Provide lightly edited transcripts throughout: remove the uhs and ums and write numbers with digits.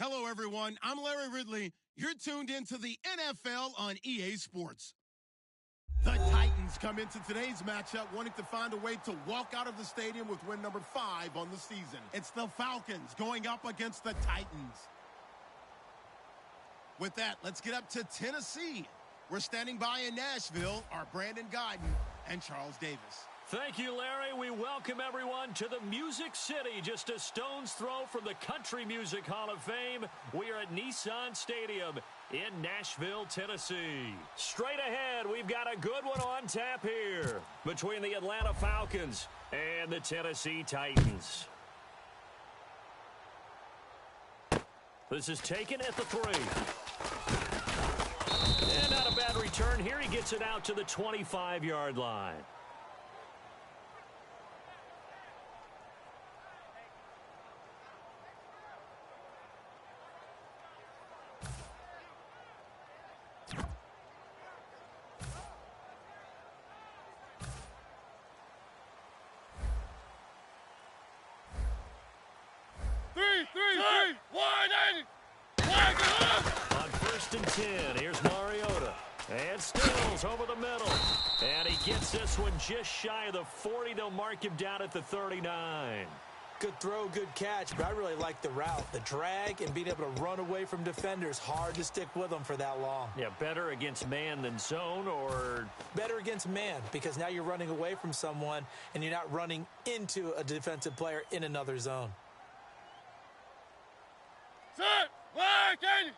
Hello, everyone. I'm Larry Ridley. You're tuned into the NFL on EA Sports. The Titans come into today's matchup wanting to find a way to walk out of the stadium with win number 5 on the season. It's the Falcons going up against the Titans. With that, let's get up to Tennessee. We're standing by in Nashville, our Brandon Guyton and Charles Davis. Thank you, Larry. We welcome everyone to the Music City, just a stone's throw from the Country Music Hall of Fame. We are at Nissan Stadium in Nashville, Tennessee. Straight ahead, we've got a good one on tap here between the Atlanta Falcons and the Tennessee Titans. This is taken at the 3. And not a bad return here. He gets it out to the 25-yard line. On 1st and 10, here's Mariota. And Stills over the middle. And he gets this one just shy of the 40. They'll mark him down at the 39. Good throw, good catch, but I really like the route. The drag and being able to run away from defenders, hard to stick with them for that long. Yeah, better against man than zone, or? Better against man, because now you're running away from someone and you're not running into a defensive player in another zone. Set! Working!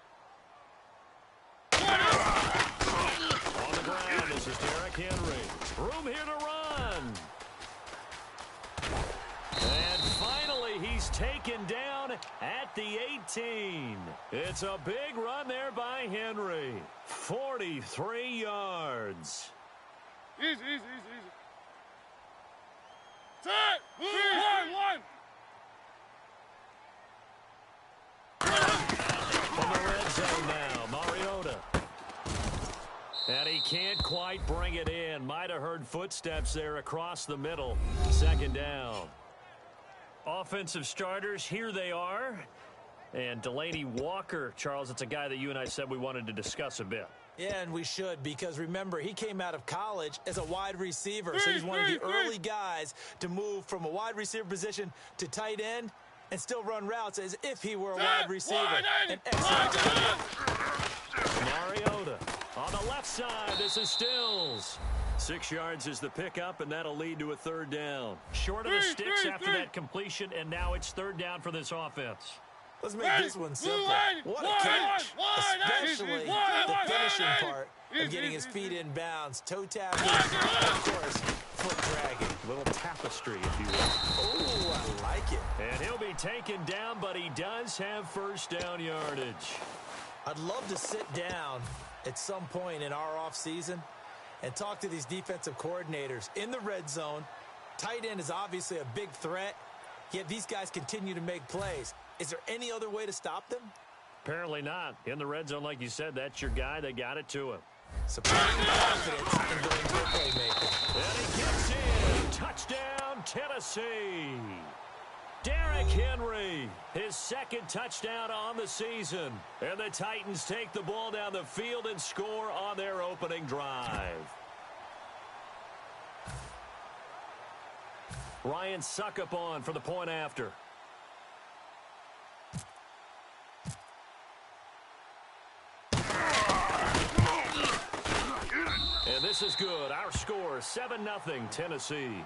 On the ground, this is Derrick Henry. Room here to run. And finally, he's taken down at the 18. It's a big run there by Henry. 43 yards. Easy. Set! 1-1! From the red zone now, Mariota. And he can't quite bring it in. Might have heard footsteps there across the middle. 2nd down. Offensive starters, here they are. And Delaney Walker, Charles, it's a guy that you and I said we wanted to discuss a bit. Yeah, and we should, because remember, he came out of college as a wide receiver, so he's one of the early guys to move from a wide receiver position to tight end and still run routes as if he were a wide receiver. An excellent Mariota on the left side. This is Stills. 6 yards is the pickup, and that'll lead to a 3rd down. Short of the sticks after that completion, and now it's 3rd down for this offense. Let's make this one simple. What a catch, especially the finishing part of getting his feet in bounds. Toe tapping, of course, foot dragging. A little tapestry, if you will. Oh, I like it. And he'll be taken down, but he does have 1st down yardage. I'd love to sit down at some point in our offseason and talk to these defensive coordinators in the red zone. Tight end is obviously a big threat, yet these guys continue to make plays. Is there any other way to stop them? Apparently not. In the red zone, like you said, that's your guy. They got it to him. Surprising confidence in going to a playmaker. And he gets in. Touchdown, Tennessee. Derrick Henry, his 2nd touchdown on the season. And the Titans take the ball down the field and score on their opening drive. Ryan Suckup on for the point after. And this is good. Our score, 7-0 Tennessee.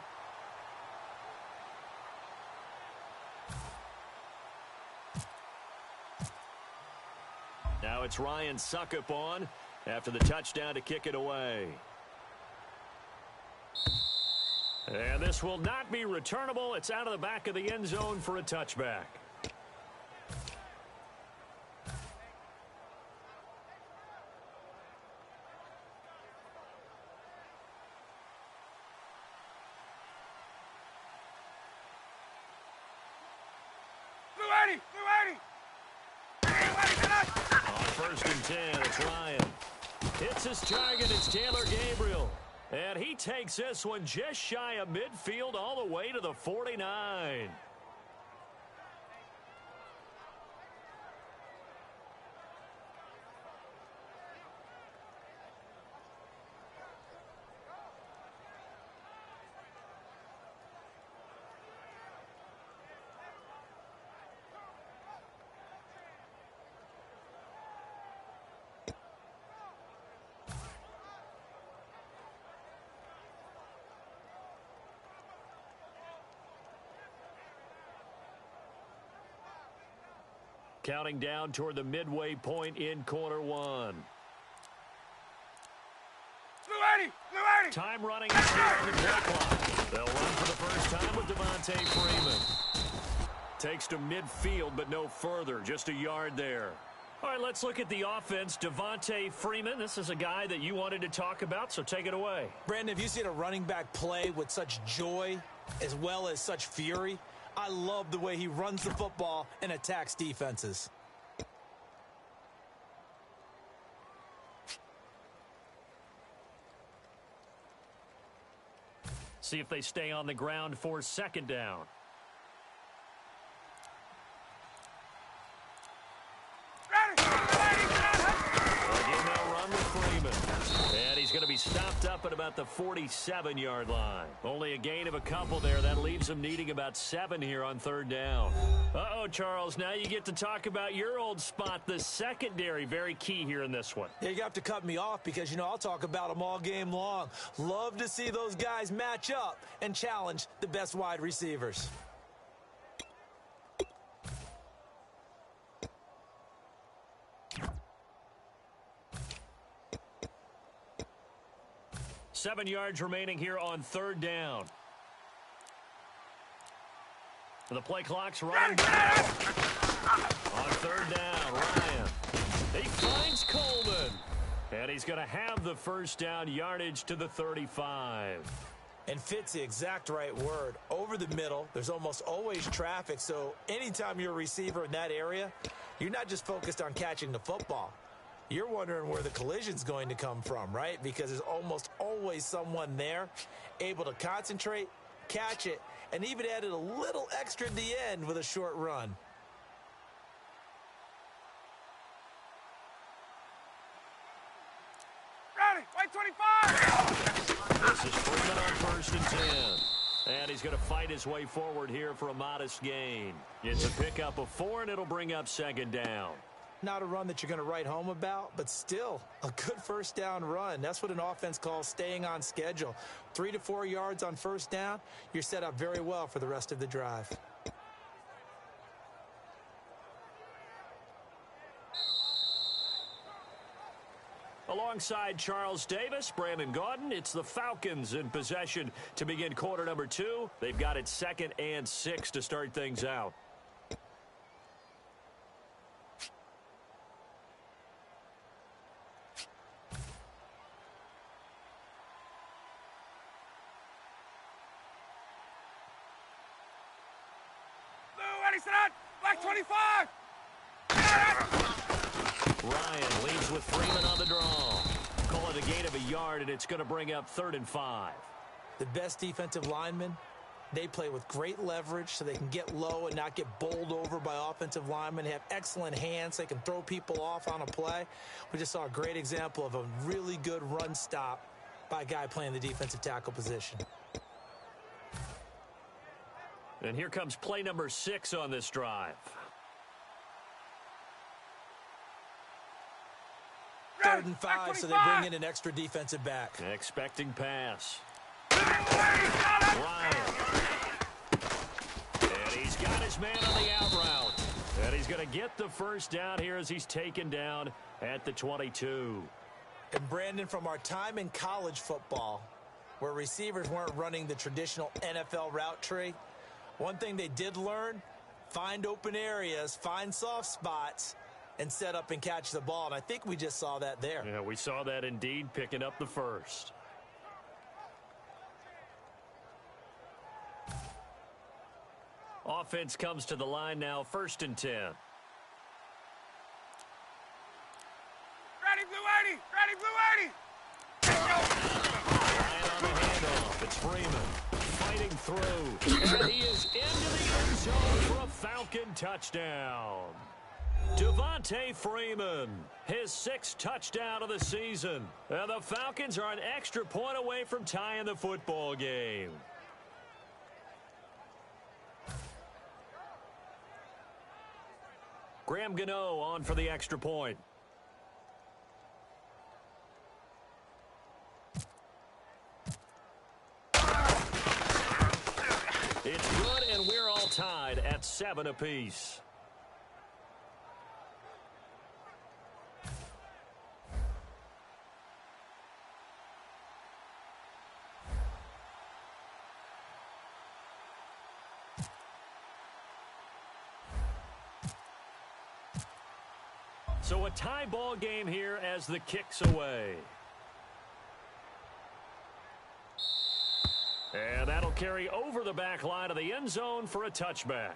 Now it's Ryan Suckup on after the touchdown to kick it away. And this will not be returnable. It's out of the back of the end zone for a touchback. On 1st and 10, it's Ryan. Hits his target. It's Taylor Gabriel. And he takes this one just shy of midfield all the way to the 49. Counting down toward the midway point in quarter one. Blue 80! Time running here on the play clock. They'll run for the first time with Devontae Freeman. Takes to midfield, but no further. Just a yard there. All right, let's look at the offense. Devontae Freeman, this is a guy that you wanted to talk about, so take it away. Brandon, have you seen a running back play with such joy as well as such fury? I love the way he runs the football and attacks defenses. See if they stay on the ground for second down. Again, they'll run with Freeman. And he's going to be stopped up at about the 47-yard line. Only a gain of a couple there. That leaves him needing about 7 here on third down. Uh-oh, Charles. Now you get to talk about your old spot, the secondary. Very key here in this one. Yeah, you have to cut me off because, you know, I'll talk about them all game long. Love to see those guys match up and challenge the best wide receivers. Seven yards remaining here on third down. The play clock's running down. On third down, Ryan. He finds Coleman. And he's going to have the first down, yardage to the 35. And fits the exact right word. Over the middle, there's almost always traffic. So anytime you're a receiver in that area, you're not just focused on catching the football. You're wondering where the collision's going to come from, right? Because there's almost always someone there able to concentrate, catch it, and even added a little extra at the end with a short run. Ready, white 25! This is Freeman on first and 10. And he's going to fight his way forward here for a modest gain. It's a pickup of 4, and it'll bring up second down. Not a run that you're going to write home about, but still a good first down run. That's what an offense calls staying on schedule. 3 to 4 yards on first down, you're set up very well for the rest of the drive. Alongside Charles Davis, Brandon Gaudin, it's the Falcons in possession to begin quarter number 2. They've got it 2nd and 6 to start things out. Black 25! Ryan leads with Freeman on the draw. Call it a gain of a yard, and it's going to bring up 3rd and 5. The best defensive linemen, they play with great leverage so they can get low and not get bowled over by offensive linemen. They have excellent hands. They can throw people off on a play. We just saw a great example of a really good run stop by a guy playing the defensive tackle position. And here comes play number 6 on this drive. 3rd and 5, so they bring in an extra defensive back. Expecting pass. Ryan. And he's got his man on the out route. And he's going to get the first down here as he's taken down at the 22. And Brandon, from our time in college football, where receivers weren't running the traditional NFL route tree, one thing they did learn, find open areas, find soft spots, and set up and catch the ball. And I think we just saw that there. Yeah, we saw that indeed, picking up the first. Offense comes to the line now, 1st and 10. Ready, blue 80! Ready, blue 80! Ryan on the handoff. It's Freeman fighting through. And he is into the end zone for a Falcon touchdown. Devontae Freeman, his 6th touchdown of the season. And the Falcons are an extra point away from tying the football game. Graham Gano on for the extra point. It's good, and we're all tied at 7 apiece. So a tie ball game here as the kick's away. And that'll carry over the back line of the end zone for a touchback.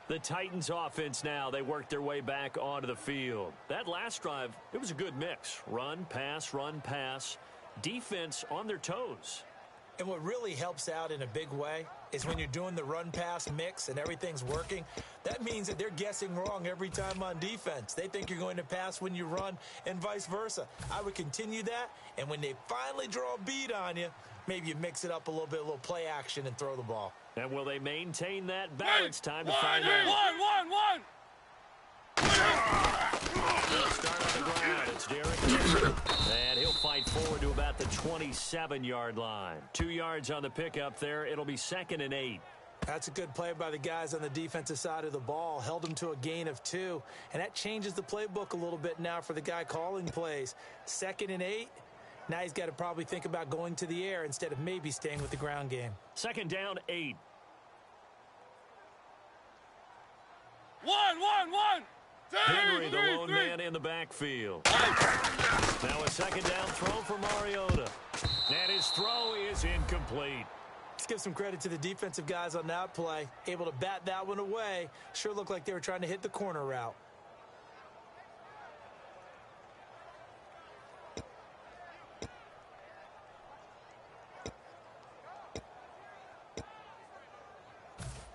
The Titans offense now, they work their way back onto the field. That last drive, it was a good mix. Run, pass, defense on their toes. And what really helps out in a big way is when you're doing the run-pass mix and everything's working, that means that they're guessing wrong every time on defense. They think you're going to pass when you run and vice versa. I would continue that, and when they finally draw a beat on you, maybe you mix it up a little bit, a little play action, and throw the ball. And will they maintain that balance? Time to find out. One. They'll start on the ground. It's Derek. And he'll fight forward to about the 27-yard line. 2 yards on the pickup there. It'll be 2nd and 8. That's a good play by the guys on the defensive side of the ball. Held them to a gain of 2. And that changes the playbook a little bit now for the guy calling plays. 2nd and 8. Now he's got to probably think about going to the air instead of maybe staying with the ground game. 2nd down, 8. One. Henry, the lone man in the backfield. Now a 2nd down throw for Mariota. And his throw is incomplete. Let's give some credit to the defensive guys on that play. Able to bat that one away. Sure looked like they were trying to hit the corner route.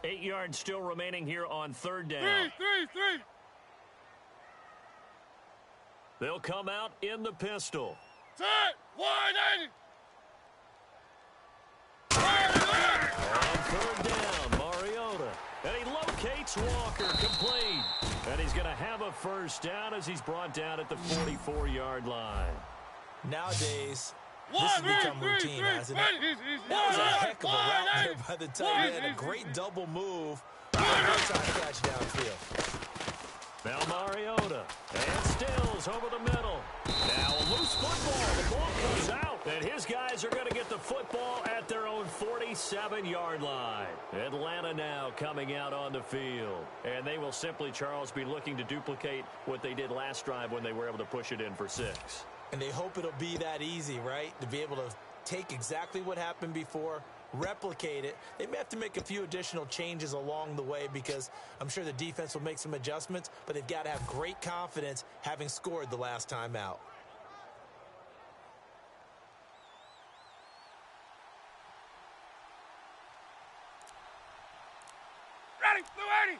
Eight yards still remaining here on 3rd down. Three. They'll come out in the pistol. Set. 180. On 3rd down, Mariota. And he locates Walker, complete. And he's going to have a 1st down as he's brought down at the 44-yard line. Nowadays, this has become routine, hasn't it? That was a heck of a route there by the tight end. A great double move. Great time to catch downfield. Now Mariota. And Stills over the middle. Now a loose football. The ball comes out. And his guys are going to get the football at their own 47-yard line. Atlanta now coming out on the field. And they will simply, Charles, be looking to duplicate what they did last drive when they were able to push it in for 6. And they hope it'll be that easy, right? To be able to take exactly what happened before, replicate it. They may have to make a few additional changes along the way because I'm sure the defense will make some adjustments, but they've got to have great confidence having scored the last time out. Ready, Blue 80.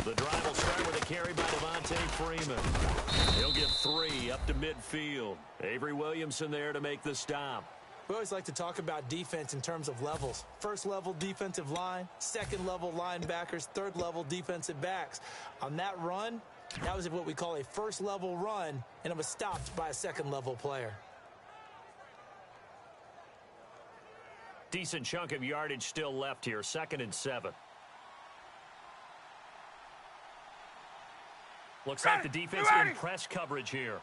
The drive will start with a carry by Devontae Freeman. He'll get 3 up to midfield. Avery Williamson there to make the stop. We always like to talk about defense in terms of levels. First level defensive line, second level linebackers, third level defensive backs. On that run, that was what we call a first level run, and it was stopped by a second level player. Decent chunk of yardage still left here. 2nd and 7. Looks like the defense in press coverage here.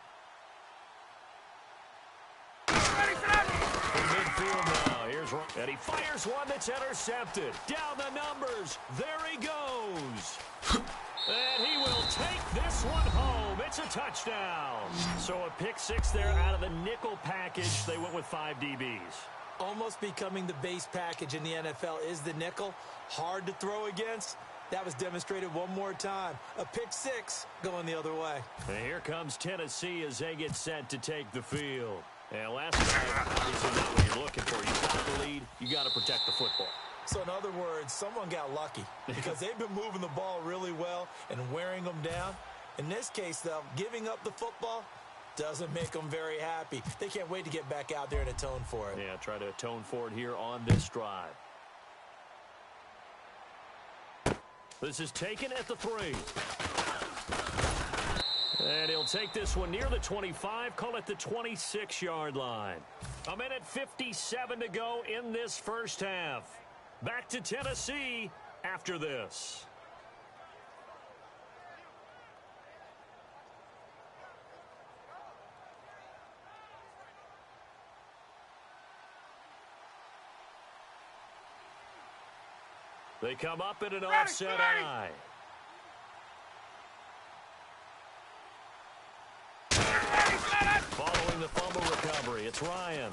Midfield now. Here's one. And he fires one that's intercepted. Down the numbers. There he goes. And he will take this one home. It's a touchdown. So a pick 6 there out of the nickel package. They went with 5 DBs. Almost becoming the base package in the NFL is the nickel. Hard to throw against. That was demonstrated one more time. A pick 6 going the other way. And here comes Tennessee as they get set to take the field. And last time, obviously not what you're looking for. You got the lead. You got to protect the football. So in other words, someone got lucky because they've been moving the ball really well and wearing them down. In this case, though, giving up the football doesn't make them very happy. They can't wait to get back out there and atone for it. Yeah, try to atone for it here on this drive. This is taken at the 3. And he'll take this one near the 25, call it the 26-yard line. 1:57 to go in this first half. Back to Tennessee after this. They come up in an offset eye. the fumble recovery. It's Ryan.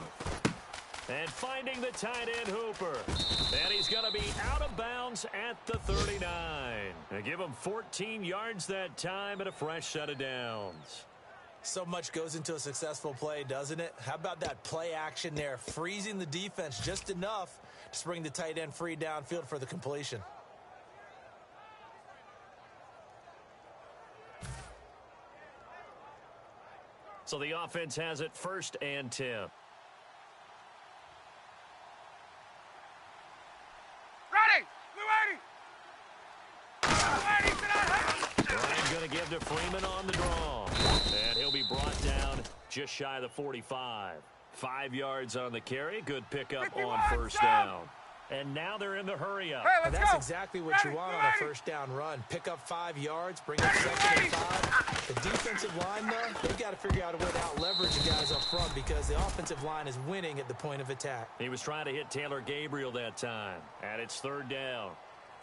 And finding the tight end Hooper. And he's going to be out of bounds at the 39. They give him 14 yards that time and a fresh set of downs. So much goes into a successful play, doesn't it? How about that play action there, freezing the defense just enough to bring the tight end free downfield for the completion. So the offense has it 1st and 10. Ready! We're waiting! Ryan going to give to Freeman on the draw. And he'll be brought down just shy of the 45. 5 yards on the carry. Good pickup on 1st down. And now they're in the hurry-up. Hey, That's exactly what you want on a 1st down run. Pick up 5 yards, bring up 2nd and 5. The defensive line, though, they've got to figure out a way to out-leverage the guys up front because the offensive line is winning at the point of attack. He was trying to hit Taylor Gabriel that time. And it's 3rd down.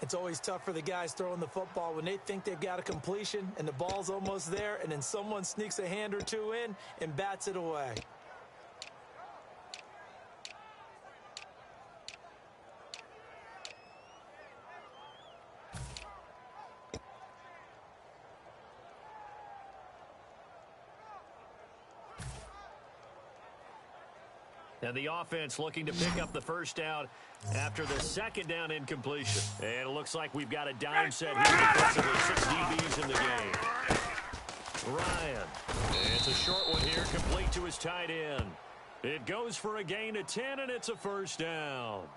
It's always tough for the guys throwing the football when they think they've got a completion and the ball's almost there, and then someone sneaks a hand or two in and bats it away. And the offense looking to pick up the 1st down after the 2nd down incompletion. And it looks like we've got a down set here defensively. 6 DBs in the game. Ryan. And it's a short one here, complete to his tight end. It goes for a gain of 10, and it's a 1st down.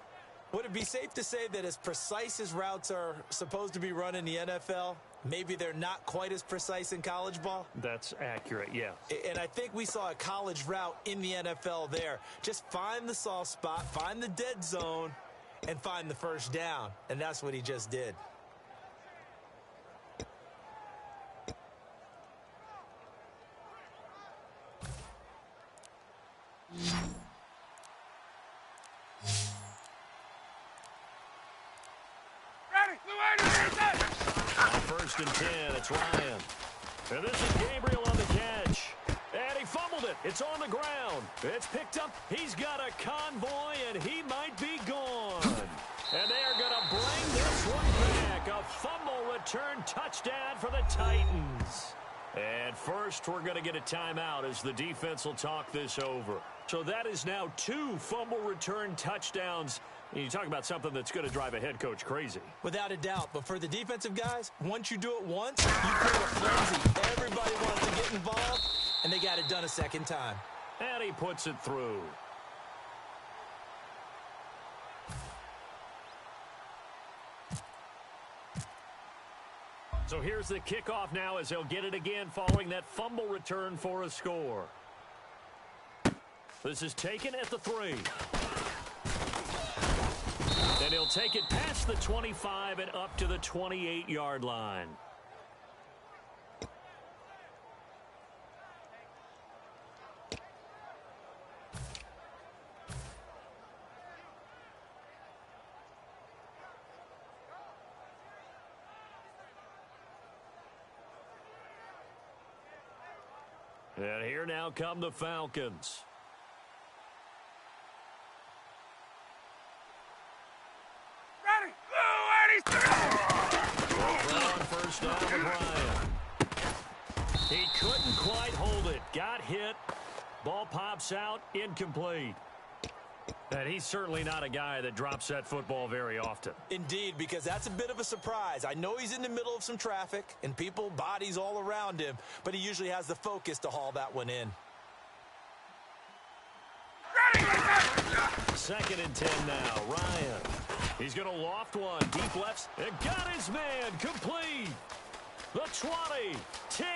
Would it be safe to say that as precise as routes are supposed to be run in the NFL, maybe they're not quite as precise in college ball? That's accurate, yeah. And I think we saw a college route in the NFL there. Just find the soft spot, find the dead zone, and find the 1st down. And that's what he just did. On 1st and 10, it's Ryan. And this is Gabriel on the catch. And he fumbled it. It's on the ground. It's picked up. He's got a convoy, and he might be gone. And they are going to bring this one back. A fumble return touchdown for the Titans. And first, we're going to get a timeout as the defense will talk this over. So that is now 2 fumble return touchdowns. You talk about something that's going to drive a head coach crazy. Without a doubt. But for the defensive guys, once you do it once, you create a frenzy. Everybody wants to get involved, and they got it done a 2nd time. And he puts it through. So here's the kickoff now as they'll get it again following that fumble return for a score. This is taken at the 3. And he'll take it past the 25 and up to the 28-yard line. And here now come the Falcons. On 1st down with Ryan. He couldn't quite hold it. Got hit. Ball pops out. Incomplete. And he's certainly not a guy that drops that football very often. Indeed, because that's a bit of a surprise. I know he's in the middle of some traffic and people, bodies all around him, but he usually has the focus to haul that one in. 2nd and 10 now. Ryan. He's going to loft one. Deep lefts. And got his man. Complete. The 20. 10.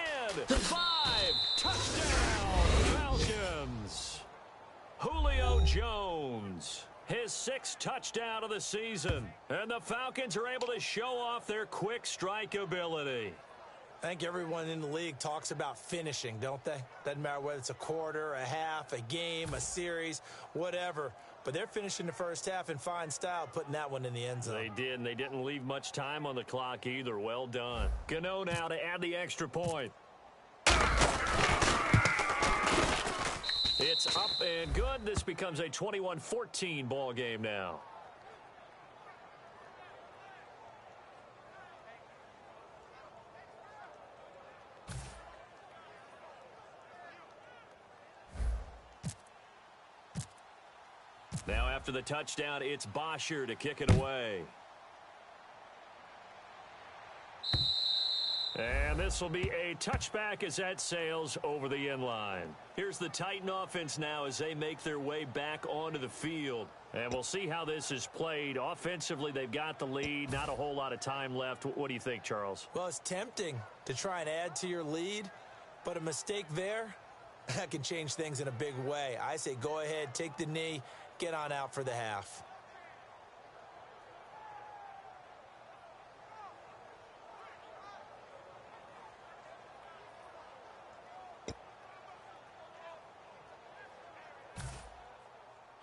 5. Touchdown. Falcons. Julio Jones. His 6th touchdown of the season. And the Falcons are able to show off their quick strike ability. I think everyone in the league talks about finishing, don't they? Doesn't matter whether it's a quarter, a half, a game, a series, whatever. But they're finishing the 1st half in fine style, putting that one in the end zone. They did, and they didn't leave much time on the clock either. Well done. Gano now to add the extra point. It's up and good. This becomes a 21-14 ball game now. Now after the touchdown, it's Bosher to kick it away. And this will be a touchback as that sails over the end line. Here's the Titan offense now as they make their way back onto the field. And we'll see how this is played. Offensively, they've got the lead. Not a whole lot of time left. What do you think, Charles? Well, it's tempting to try and add to your lead, but a mistake there, that can change things in a big way. I say go ahead, take the knee, get on out for the half.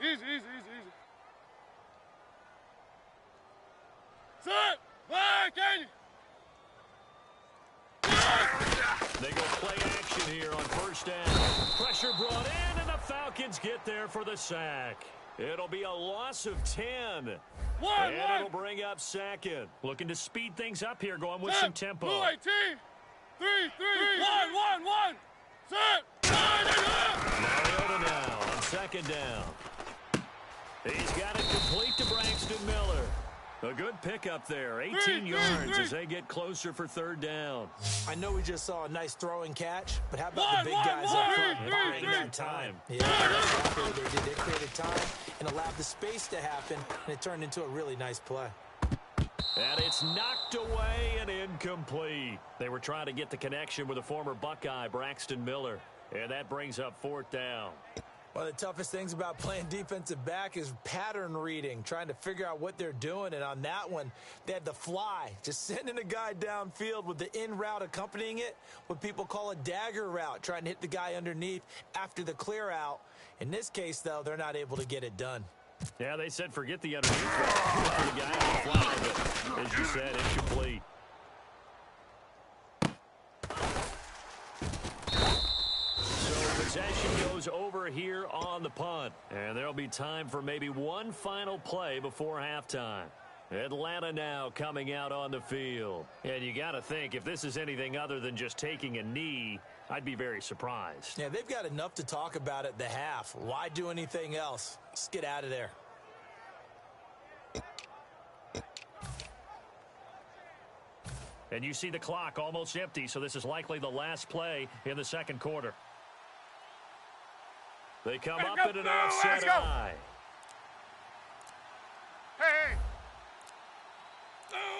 Easy. Set! Back in! They go play action here on first down. Pressure brought in, and the Falcons get there for the sack. It'll be a loss of 10. And it'll bring up second. Looking to speed things up here, going with some tempo. 2 18. 3 1 Set! Mariota now on second down. He's got it complete to Braxton Miller. A good pickup there, 18 yards as they get closer for third down. I know we just saw a nice throwing catch, but how about the big guys up front buying that time? Yeah, that's exactly what they did. They created time and allowed the space to happen, and it turned into a really nice play. And it's knocked away and incomplete. They were trying to get the connection with a former Buckeye, Braxton Miller. And that brings up fourth down. One of the toughest things about playing defensive back is pattern reading, trying to figure out what they're doing. And on that one, they had the fly, just sending a guy downfield with the in route accompanying it, what people call a dagger route, trying to hit the guy underneath after the clear out. In this case, though, they're not able to get it done. Yeah, they said forget the underneath route for the guy on the fly, but as you said, incomplete. Possession goes over here on the punt. And there'll be time for maybe one final play before halftime. Atlanta now coming out on the field. And you got to think, if this is anything other than just taking a knee, I'd be very surprised. Yeah, they've got enough to talk about at the half. Why do anything else? Let's get out of there. And you see the clock almost empty, so this is likely the last play in the second quarter. They come up in an offset eye. Hey!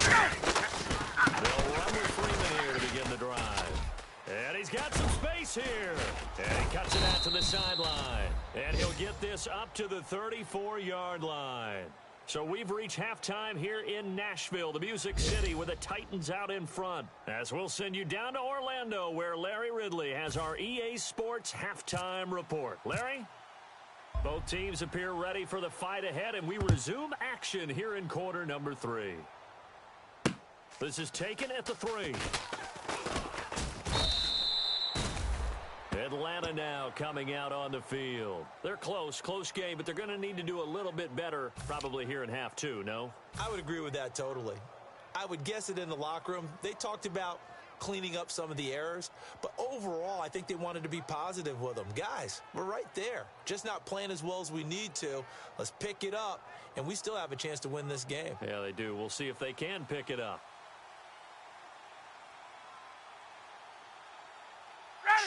They'll run with Freeman here to begin the drive. And he's got some space here. And he cuts it out to the sideline. And he'll get this up to the 34-yard line. So we've reached halftime here in Nashville, the Music City, with the Titans out in front. As we'll send you down to Orlando, where Larry Ridley has our EA Sports halftime report. Larry? Both teams appear ready for the fight ahead, and we resume action here in quarter number 3. This is taken at the 3. Atlanta now coming out on the field. They're close game, but they're going to need to do a little bit better probably here in half 2, no? I would agree with that totally. I would guess it in the locker room. They talked about cleaning up some of the errors, but overall, I think they wanted to be positive with them. Guys, we're right there. Just not playing as well as we need to. Let's pick it up, and we still have a chance to win this game. Yeah, they do. We'll see if they can pick it up.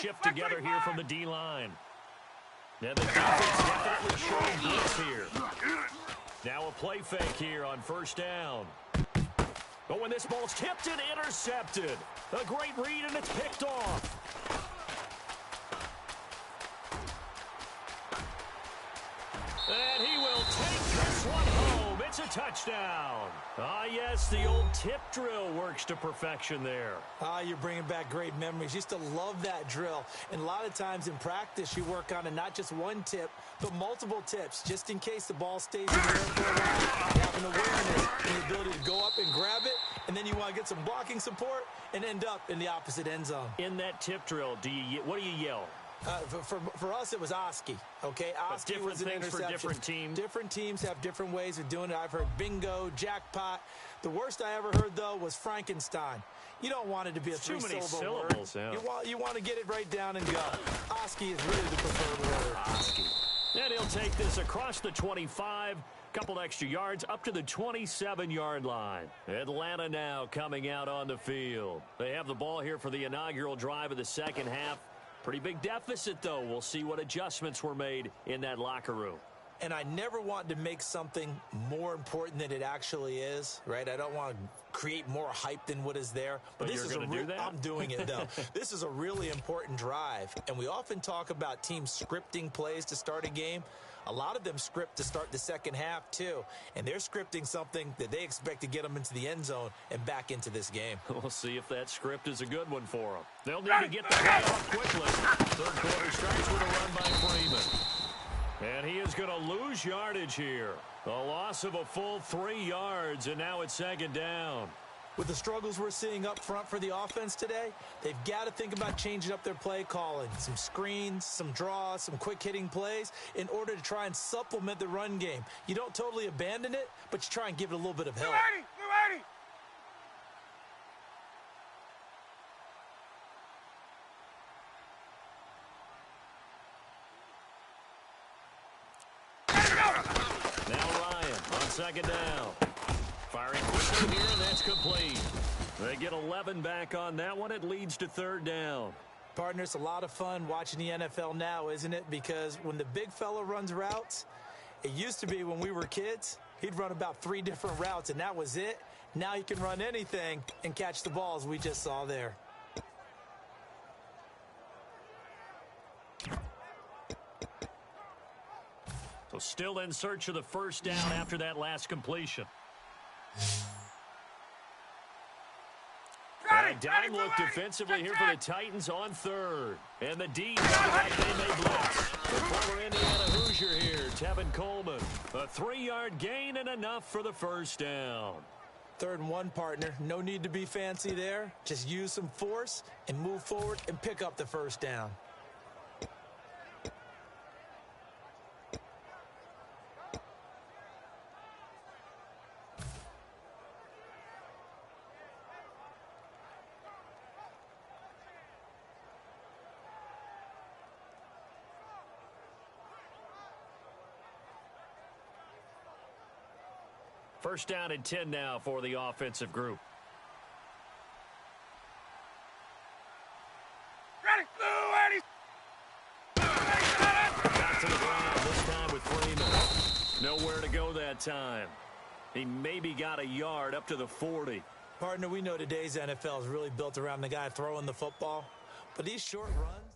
Shift together here from the D-line. Yeah, the defense definitely showing blitz here. Now a play fake here on first down. But when this ball's tipped and intercepted, a great read, and it's picked off. And he will take this one home. It's a touchdown. Ah, yes, the old tip drill works to perfection there. Ah, you're bringing back great memories. Used to love that drill. And a lot of times in practice, you work on it, not just one tip, but multiple tips, just in case the ball stays in the air for a while. You have an awareness and the ability to go up and grab it, and then you want to get some blocking support and end up in the opposite end zone. In that tip drill, what do you yell? For us, it was Oski, okay? Oski was an interception. For different teams. Different teams have different ways of doing it. I've heard bingo, jackpot. The worst I ever heard, though, was Frankenstein. You don't want it to be a three-syllable word. Yeah. You want to get it right down and go. Oski is really the preferred word. Oski. And he'll take this across the 25, couple extra yards up to the 27-yard line. Atlanta now coming out on the field. They have the ball here for the inaugural drive of the second half. Pretty big deficit, though. We'll see what adjustments were made in that locker room. And I never want to make something more important than it actually is, right? I don't want to create more hype than what is there. But this you're going to do that? I'm doing it, though. This is a really important drive. And we often talk about teams scripting plays to start a game. A lot of them script to start the second half, too. And they're scripting something that they expect to get them into the end zone and back into this game. We'll see if that script is a good one for them. They'll need to get the play off quickly. Third quarter starts with a run by Freeman. And he is going to lose yardage here. A loss of a full 3 yards, and now it's second down. With the struggles we're seeing up front for the offense today, they've got to think about changing up their play calling. Some screens, some draws, some quick-hitting plays in order to try and supplement the run game. You don't totally abandon it, but you try and give it a little bit of help. Get ready! Now Ryan on second down. Firing quickly here, and that's complete. They get 11 back on that one. It leads to third down. Partner, it's a lot of fun watching the NFL now, isn't it? Because when the big fella runs routes, it used to be when we were kids, he'd run about 3 different routes, and that was it. Now he can run anything and catch the balls we just saw there. So still in search of the first down after that last completion. A dime look defensively here for the Titans on third. And the D like they may blitz. The former Indiana Hoosier here, Tevin Coleman. A 3-yard gain and enough for the first down. 3rd and 1, partner. No need to be fancy there. Just use some force and move forward and pick up the first down. First down and 10 now for the offensive group. Ready! Back to the ground, this time with Freeman. Nowhere to go that time. He maybe got a yard up to the 40. Partner, we know today's NFL is really built around the guy throwing the football. But these short runs...